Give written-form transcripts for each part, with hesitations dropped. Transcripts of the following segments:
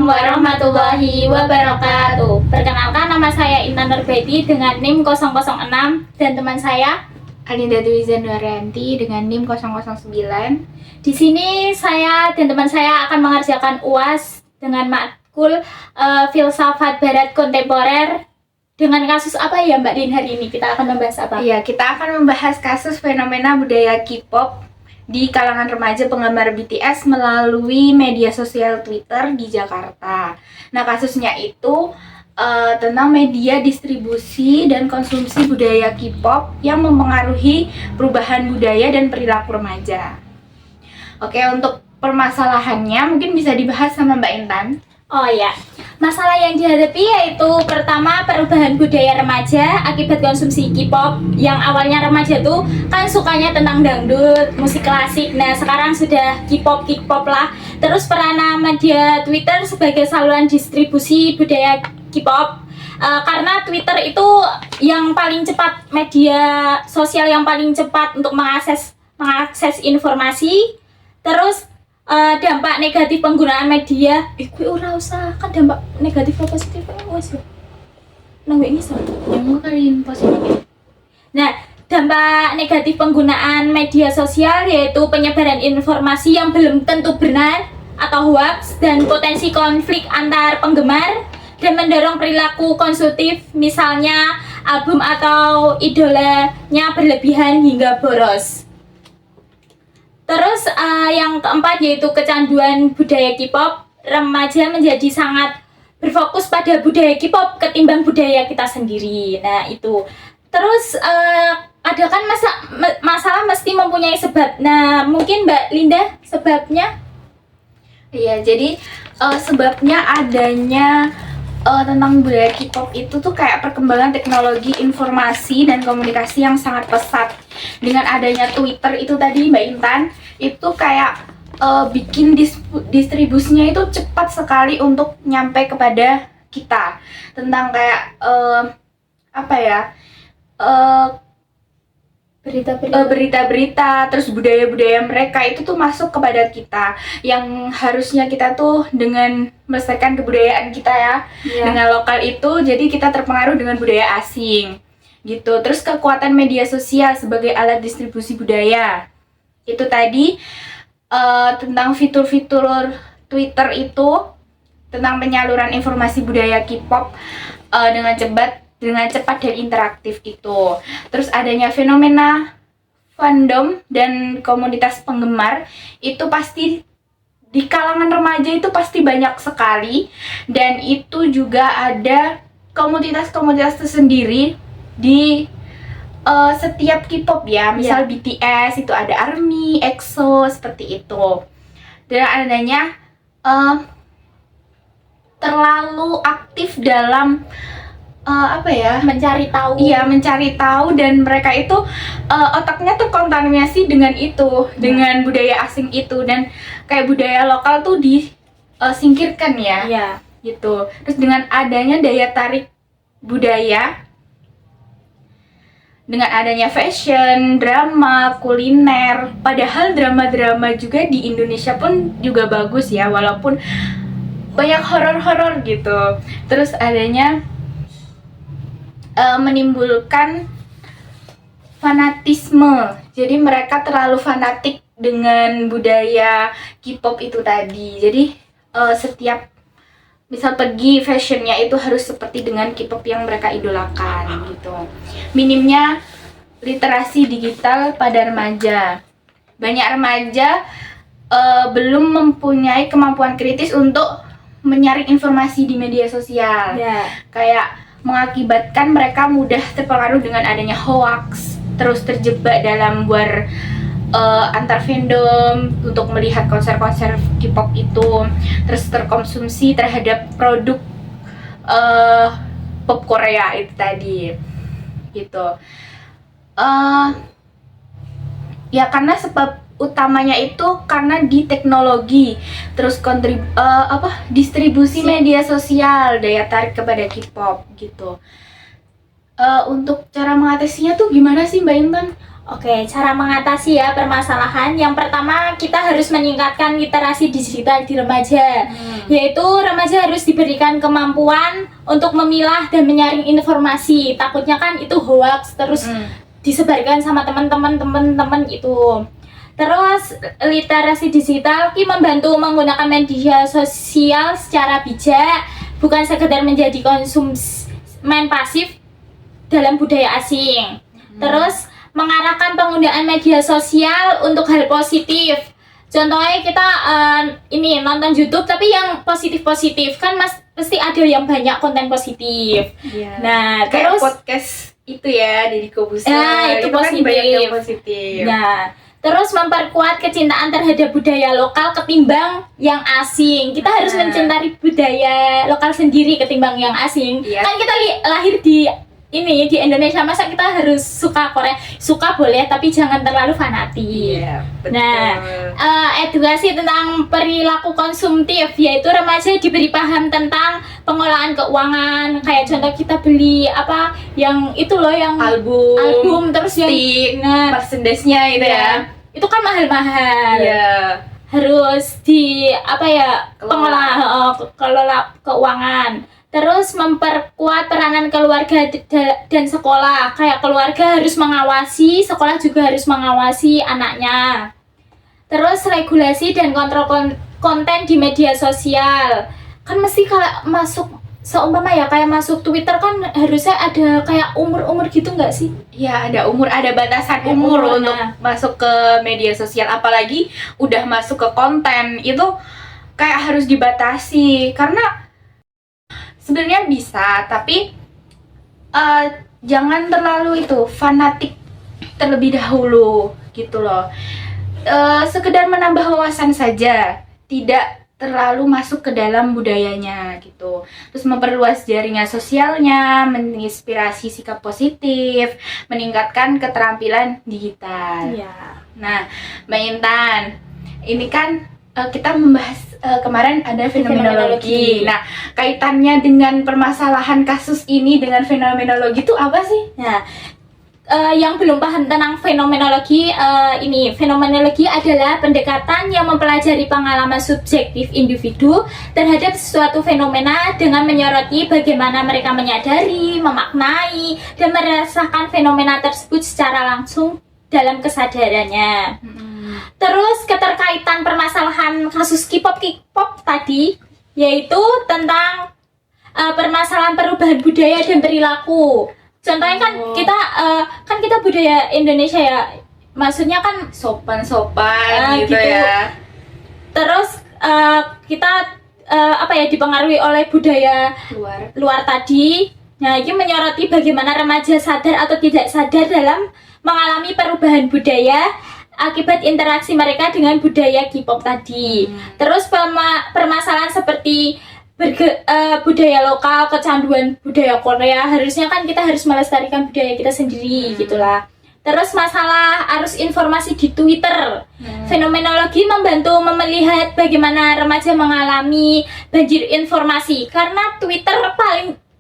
warahmatullahi wabarakatuh. Perkenalkan, nama saya Intan Nurbaiti dengan NIM 006 dan teman saya Alinda Dwi Zanuaryanti dengan NIM 009. Di sini saya dan teman saya akan mengerjakan UAS dengan matkul filsafat barat kontemporer. Dengan kasus apa ya Mbak Din hari ini? Kita akan membahas apa? Iya, kita akan membahas kasus fenomena budaya K-pop di kalangan remaja penggemar BTS melalui media sosial Twitter di Jakarta. Nah, kasusnya itu tentang media distribusi dan konsumsi budaya K-pop yang mempengaruhi perubahan budaya dan perilaku remaja. Oke, untuk permasalahannya mungkin bisa dibahas sama Mbak Intan. Oh ya, masalah yang dihadapi yaitu pertama perubahan budaya remaja akibat konsumsi K-pop. Yang awalnya remaja tuh kan sukanya tentang dangdut, musik klasik. Nah sekarang sudah K-pop lah. Terus peranan media Twitter sebagai saluran distribusi budaya K-pop. Karena Twitter itu yang paling cepat, media sosial yang paling cepat untuk mengakses informasi. Terus dampak negatif penggunaan media, gue ora usah kan dampak negatif atau positif wes yo. Nang ini so. Yang kalian positif. Nah, dampak negatif penggunaan media sosial yaitu penyebaran informasi yang belum tentu benar atau hoax dan potensi konflik antar penggemar dan mendorong perilaku konsumtif, misalnya album atau idolanya berlebihan hingga boros. Terus yang keempat yaitu kecanduan budaya K-pop. Remaja menjadi sangat berfokus pada budaya K-pop ketimbang budaya kita sendiri. Nah itu. Terus ada kan masalah mesti mempunyai sebab. Nah mungkin Mbak Linda sebabnya? Iya, jadi sebabnya adanya tentang budaya K-pop itu tuh kayak perkembangan teknologi informasi dan komunikasi yang sangat pesat. Dengan adanya Twitter itu tadi Mbak Intan, itu kayak bikin distribusinya itu cepat sekali untuk nyampe kepada kita. Tentang kayak berita-berita, terus budaya-budaya mereka itu tuh masuk kepada kita, yang harusnya kita tuh dengan melestarikan kebudayaan kita dengan lokal itu, jadi kita terpengaruh dengan budaya asing gitu. Terus kekuatan media sosial sebagai alat distribusi budaya itu tadi, tentang fitur-fitur Twitter itu tentang penyaluran informasi budaya K-pop dengan cepat dan interaktif itu. Terus adanya fenomena fandom dan komunitas penggemar itu pasti di kalangan remaja itu pasti banyak sekali, dan itu juga ada komunitas-komunitas tersendiri di setiap K-pop ya. Misal BTS itu ada ARMY, EXO seperti itu. Dan adanya terlalu aktif dalam mencari tahu. Iya, mencari tahu, dan mereka itu otaknya tuh kontaminasi dengan itu, dengan budaya asing itu, dan kayak budaya lokal tuh disingkirkan ya. Gitu. Terus dengan adanya daya tarik budaya, dengan adanya fashion, drama, kuliner, padahal drama-drama juga di Indonesia pun juga bagus ya, walaupun banyak horor-horor gitu. Terus adanya menimbulkan fanatisme. Jadi mereka terlalu fanatik dengan budaya K-pop itu tadi. Jadi setiap misal pergi fashionnya itu harus seperti dengan K-pop yang mereka idolakan gitu. Minimnya literasi digital pada remaja. Banyak remaja belum mempunyai kemampuan kritis untuk menyaring informasi di media sosial. Kayak mengakibatkan mereka mudah terpengaruh dengan adanya hoax, terus terjebak dalam war antar fandom untuk melihat konser-konser K-pop itu, terus terkonsumsi terhadap produk pop Korea itu tadi gitu. Ya karena sebab utamanya itu karena di teknologi, terus distribusi media sosial, daya tarik kepada K-pop gitu. Untuk cara mengatasinya tuh gimana sih Mbak Intan? Oke, cara mengatasi ya permasalahan. Yang pertama, kita harus meningkatkan literasi digital di remaja. Yaitu remaja harus diberikan kemampuan untuk memilah dan menyaring informasi. Takutnya kan itu hoax terus disebarkan sama teman-teman itu. Terus literasi digital ki membantu menggunakan media sosial secara bijak, bukan sekedar menjadi konsumen pasif dalam budaya asing. Terus mengarahkan penggunaan media sosial untuk hal positif. Contohnya kita ini nonton YouTube tapi yang positif-positif kan pasti ada yang banyak konten positif. Yeah. Nah, Kayak terus podcast itu ya, Deddy Kobuser. Nah, itu kan positif. banyak yang positif. Nah, terus memperkuat kecintaan terhadap budaya lokal ketimbang yang asing. Kita harus mencintai budaya lokal sendiri ketimbang yang asing. Iya. Kan kita lahir di Indonesia, masa kita harus suka Korea? Suka boleh, tapi jangan terlalu fanatik. Iya, betul. Nah, edukasi tentang perilaku konsumtif, yaitu remaja diberi paham tentang pengolahan keuangan. Kayak contoh kita beli apa yang itu loh, yang album terus yang merchandise-nya itu ya. Itu kan mahal-mahal. Iya. Harus kelola keuangan. Terus memperkuat peranan keluarga dan sekolah. Kayak keluarga harus mengawasi, sekolah juga harus mengawasi anaknya. Terus regulasi dan kontrol konten di media sosial. Kan mesti kalau masuk, seumpama ya kayak masuk Twitter kan harusnya ada kayak umur gitu nggak sih? Ya, ada batasan umur untuk masuk ke media sosial. Apalagi udah masuk ke konten itu kayak harus dibatasi. Karena sebenarnya bisa, tapi jangan terlalu fanatik terlebih dahulu gitu loh. Sekedar menambah wawasan saja, tidak terlalu masuk ke dalam budayanya gitu. Terus memperluas jaringan sosialnya, menginspirasi sikap positif, meningkatkan keterampilan digital. Iya. Nah, Mbak Intan, ini kan kita membahas kemarin ada fenomenologi. Nah, kaitannya dengan permasalahan kasus ini dengan fenomenologi itu apa sih? Nah, yang belum paham tentang fenomenologi, fenomenologi adalah pendekatan yang mempelajari pengalaman subjektif individu terhadap suatu fenomena dengan menyoroti bagaimana mereka menyadari, memaknai, dan merasakan fenomena tersebut secara langsung dalam kesadarannya. Terus keterkaitan permasalahan kasus K-pop tadi, yaitu tentang permasalahan perubahan budaya dan perilaku. Contohnya kan kita budaya Indonesia ya, maksudnya kan sopan-sopan gitu ya. Terus kita dipengaruhi oleh budaya luar tadi. Nah, ini menyoroti bagaimana remaja sadar atau tidak sadar dalam mengalami perubahan budaya akibat interaksi mereka dengan budaya K-pop tadi. Terus permasalahan seperti budaya lokal, kecanduan budaya Korea, harusnya kan kita harus melestarikan budaya kita sendiri gitulah. Terus masalah arus informasi di Twitter. Fenomenologi membantu melihat bagaimana remaja mengalami banjir informasi, karena Twitter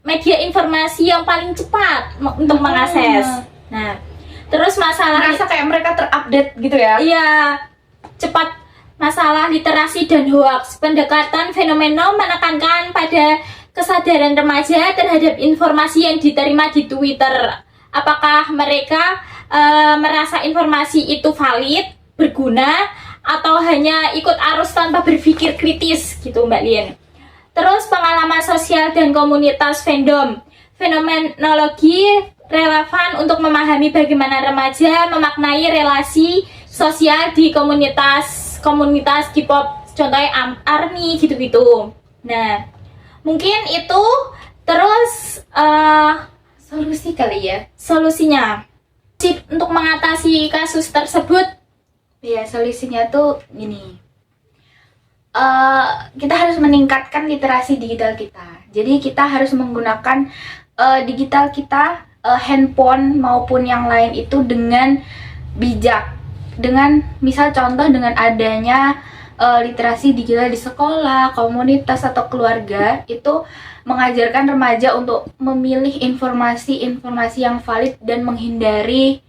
media informasi yang paling cepat untuk mengakses. Nah, terus masalah merasa kayak mereka terupdate gitu ya. Iya, cepat. Masalah literasi dan hoax. Pendekatan fenomena menekankan pada kesadaran remaja terhadap informasi yang diterima di Twitter. Apakah mereka merasa informasi itu valid, berguna, atau hanya ikut arus tanpa berpikir kritis gitu, Mbak Lien. Terus pengalaman sosial dan komunitas fandom. Fenomenologi relevan untuk memahami bagaimana remaja memaknai relasi sosial di komunitas K-pop, contohnya ARMY gitu-gitu. Nah, mungkin itu. Terus solusi kali ya. Solusinya untuk mengatasi kasus tersebut, ya solusinya tuh gini. Kita harus meningkatkan literasi digital kita. Jadi kita harus menggunakan digital kita, handphone maupun yang lain itu dengan bijak. Dengan misal contoh dengan adanya literasi digital di sekolah, komunitas atau keluarga, itu mengajarkan remaja untuk memilih informasi yang valid dan menghindari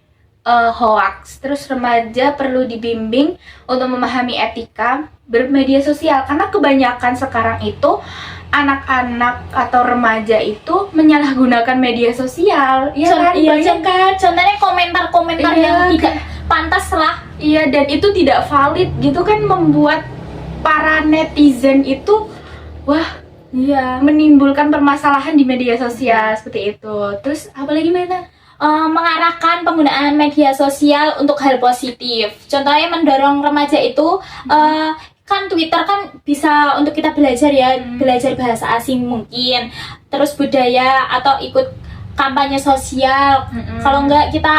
hoax. Terus remaja perlu dibimbing untuk memahami etika bermedia sosial, karena kebanyakan sekarang itu anak-anak atau remaja itu menyalahgunakan media sosial. Ya kan? Iya, Banyak kan? contohnya komentar-komentar Iya, yang tidak pantas lah. Iya, dan itu tidak valid gitu kan, membuat para netizen itu Iya. menimbulkan permasalahan di media sosial seperti itu. Terus apalagi Mena? Mengarahkan penggunaan media sosial untuk hal positif. Contohnya mendorong remaja itu kan Twitter kan bisa untuk kita belajar ya, belajar bahasa asing mungkin, terus budaya atau ikut kampanye sosial. Kalau enggak kita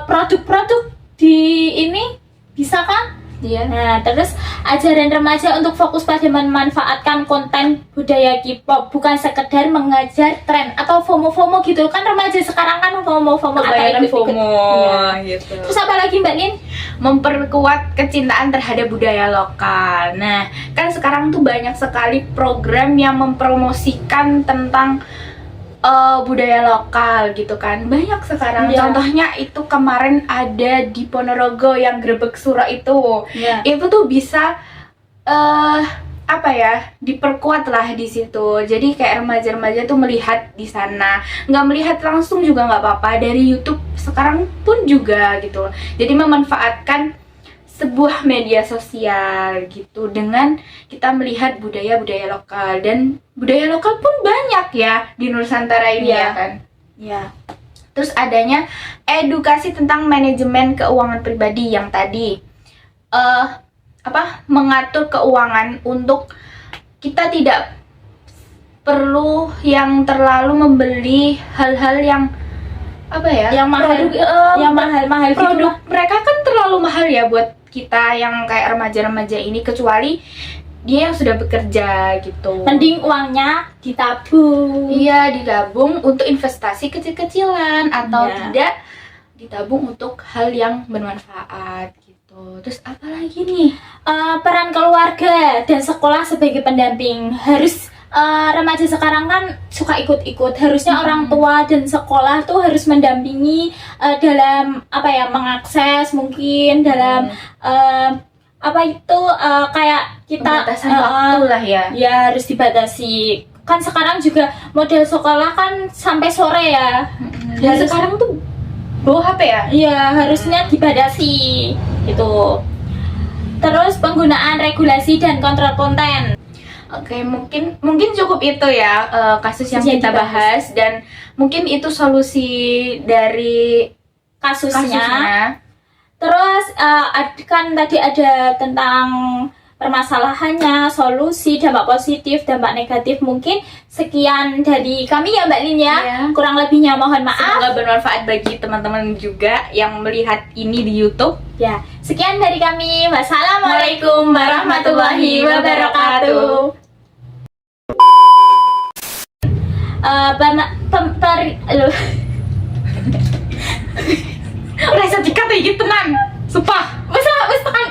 produk-produk di ini bisa kan? Iya. Nah, terus ajaran remaja untuk fokus pada memanfaatkan konten budaya K-pop, bukan sekedar mengajar tren atau FOMO-FOMO gitu kan. Remaja sekarang kan FOMO-FOMO atau Kebanyakan ikut-ikut. FOMO Iya. gitu. Terus apa lagi Mbak Lin? Memperkuat kecintaan terhadap budaya lokal. Nah, kan sekarang tuh banyak sekali program yang mempromosikan tentang budaya lokal gitu kan. Banyak sekarang. Iya. Contohnya itu kemarin ada di Ponorogo yang Grebek Suro itu. Iya. Itu tuh bisa apa ya, diperkuat lah di situ. Jadi kayak remaja-remaja tuh melihat di sana, nggak melihat langsung juga nggak apa-apa, dari YouTube sekarang pun juga gitu. Jadi memanfaatkan sebuah media sosial gitu dengan kita melihat budaya-budaya lokal, dan budaya lokal pun banyak ya di Nusantara ini Iya. ya kan. Iya. Terus adanya edukasi tentang manajemen keuangan pribadi yang tadi mengatur keuangan untuk kita tidak perlu yang terlalu membeli hal-hal yang Yang mahal, yang mahal-mahal gitu produk lah. mereka kan terlalu mahal ya buat kita yang kayak remaja-remaja ini, kecuali dia yang sudah bekerja gitu. Mending uangnya ditabung. Iya, ditabung untuk investasi kecil-kecilan atau Iya. tidak ditabung untuk hal yang bermanfaat gitu. Terus apa lagi nih? Peran keluarga dan sekolah sebagai pendamping. Harus remaja sekarang kan suka ikut-ikut. Harusnya orang tua dan sekolah tuh harus mendampingi dalam mengakses mungkin dalam kayak kita Pembatasan waktu lah ya. ya harus dibatasi. Kan sekarang juga model sekolah kan sampai sore ya. Dan sekarang tuh bawa HP ya? Iya, harusnya dibatasi gitu. Terus penggunaan regulasi dan kontrol konten. Oke, mungkin cukup itu ya kasus yang Yang kita dibahas. bahas, dan mungkin itu solusi dari Kasusnya. Terus kan tadi ada tentang permasalahannya, solusi, dampak positif, dampak negatif. Mungkin sekian dari kami ya Mbak Lin ya. Iya. Kurang lebihnya mohon maaf. Semoga bermanfaat bagi teman-teman juga yang melihat ini di YouTube. Ya, sekian dari kami. Wassalamualaikum warahmatullahi wabarakatuh. Rasa dikat iki tenan. Sumpah. Wis tekan.